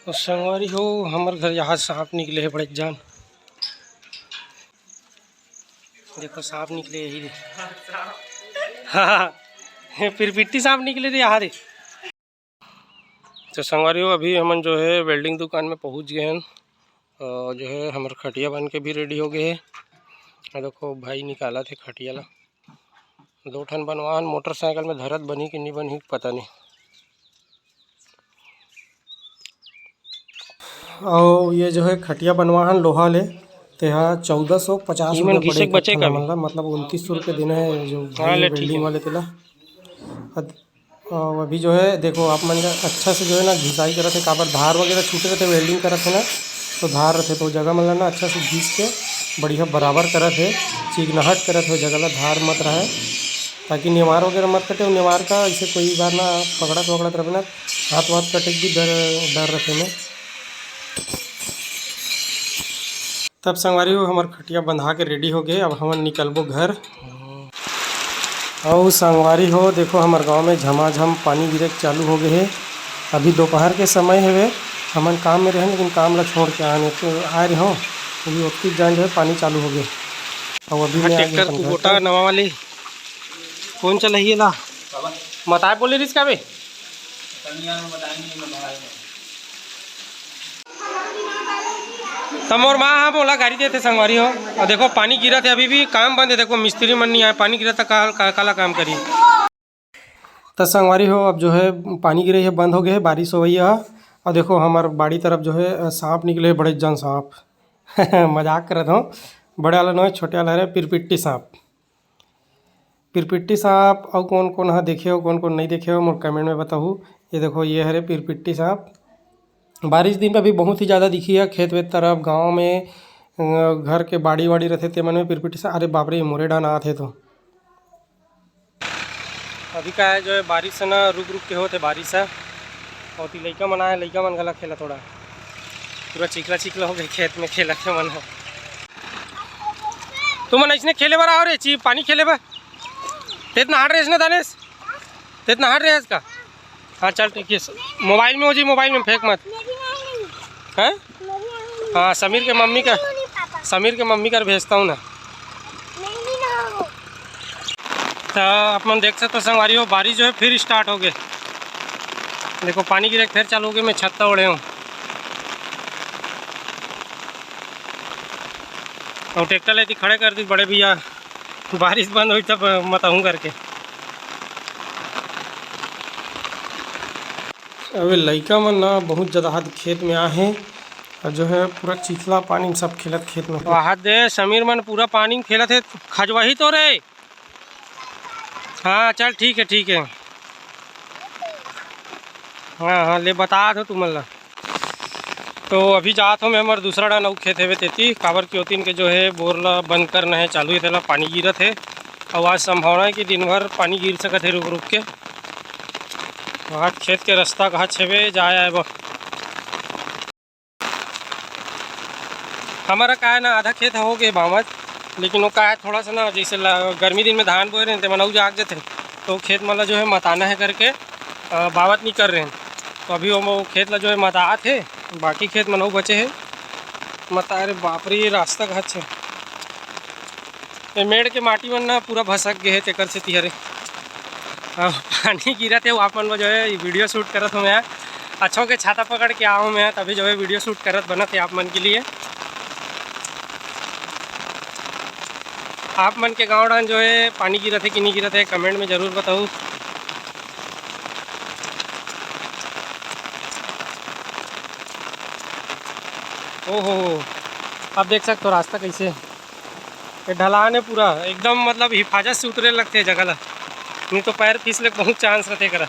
तो संगवारी हो हमारे घर यहाँ सांप निकले है बड़े जान। देखो सांप निकले यही। हाँ फिर पिट्टी सांप निकले थे यहाँ दे। तो संगवारी हो अभी हम जो है वेल्डिंग दुकान में पहुँच गए हैं और जो है हमारे खटिया बन के भी रेडी हो गए हैं। देखो भाई निकाला थे खटिया ला 2 ठन बनवान मोटरसाइकिल में धरत बनी कि नहीं बनी पता नहीं। और ये जो है खटिया बनवाहन लोहा ले तो यहाँ 1450 रुपये पड़े मतलब 2900 रुपये दिन है जो भाई वेल्डिंग वाले तेला। और अभी जो है देखो आप मन का अच्छा से जो है ना घिसाई करते थे काबर धार वगैरह छूटे रहते वेल्डिंग करते थे ना तो धार रहते तो जगह मतलब ना अच्छा से घिस के बढ़िया बराबर करत है चिकनाहट करत है जगह ला धार मत रहे ताकि निवार वगैरह मत कटे। निवार का ऐसे कोई बार ना पकड़त रहे ना हाथ वाथ कटे भी डर रखे में। तब संगवारी हो हमारे खटिया बंधा के रेडी हो गए। अब हम निकलबो घर। और संगवारी हो देखो हमारे गांव में झमाझम पानी गिरे चालू हो गए है। अभी दोपहर के समय है हमन काम में रहे लेकिन काम ला छोड़ के आने तो आ रहे हो अभी वक्त जान जो है पानी चालू हो गए। और अभी ट्रैक्टर कुबोटा नवा वाली कौन चलाइए ला मताए बोले रिस्का बे तब मोर माँ हाँ बोला गाड़ी देते संगवारी हो। और देखो पानी गिरा थे अभी भी काम बंद है। देखो मिस्त्री मन नहीं आए पानी गिरा था काला काम करी। तो संगवारी हो अब जो है पानी गिरे है बंद हो गए है बारिश हो गई है। और देखो हमारे बाड़ी तरफ जो है सांप निकले बड़े जन सांप मजाक करत हो बड़े वाला नहीं छोटे वाला है पिरपिट्टी सांप। पिरपिट्टी सांप और कौन कौन हाँ देखे हो कौन कौन नहीं देखे हो मोर कमेंट में बताओ। ये देखो ये है पिरपिट्टी सांप। बारिश दिन में भी बहुत ही ज़्यादा दिखी है खेत वेत तरफ गांव में घर के बाड़ी वाड़ी रहते थे मन में पिरपिट्टी से। अरे बाप रे मोरे डान आते तो अभी का है जो है बारिश से ना रुक रुक के होते बारिश है। और ती लइका मन आए लइका मन गला खेला थोड़ा पूरा चिकला हो गए खेत में खेला थे मन। तुम मन ऐसने खेले बार आओ रे ची पानी खेले बा तेत नहाट रहे ना दानेश तेत नहाट रहे का। हाँ चल ठीक है मोबाइल में हो जी मोबाइल में फेंक मत हैं। हाँ समीर के मम्मी का भेजता हूँ ना। तो आप मन देख सकते हो संगवारी हो बारिश जो है फिर स्टार्ट हो गए। देखो पानी गिरे फिर चालू हो गए। मैं छत्ता ओढ़े हूँ और ट्रैक्टर लेती खड़े कर दी बड़े भैया बारिश बंद हुई तब मतहूँ करके। अबे लइका मन ना बहुत ज़्यादा खेत में आए हैं और जो है पूरा चिखला पानी सब खेलत खेत में। हाथ दे समीर मन पूरा पानी खेलत है खजवाही तो रे। हाँ चल ठीक है हाँ ले बता दो तुम ला। तो अभी जात हूँ मैं हमारे दूसरा डान अउ खेत है तेती काबर की होती इनके जो है बोर ला बंद करना है चालू है तेला पानी गिरत है। और आज संभावना है कि दिन भर पानी गिर सकत है रुक रुक के। आज खेत के रास्ता कहाँ छेबे जाए आए वो हमारा का है ना आधा खेत हो गए बामत लेकिन वो का है थोड़ा सा ना जैसे गर्मी दिन में धान बोए रहे थे मनाऊ जाग जाते तो खेत मतलब जो है मताना है करके बावत नहीं कर रहे हैं। तो अभी वो खेत ला जो है मता थे बाकी खेत मनाऊ बचे है मता। अरे बाप रे ये रास्ता कहाँ छे मेड़ के माटी मन ना पूरा भसक गए है तेकर से तिहरे पानी गिरा थे आप मन जो है वीडियो शूट करत हूँ मैं अच्छों के छाता पकड़ के आऊँ मैं तभी जो है वीडियो शूट करत बना थे आप मन के लिए। आप मन के गाँव डान जो है पानी गिरा थे कि नहीं गिरा थे कमेंट में ज़रूर बताओ। ओहो आप देख सकते हो रास्ता कैसे ये ढलान है पूरा एकदम मतलब हिफाजत से उतरे लगते जगह ला नहीं तो पैर फिसले बहुत चांस रहते करा।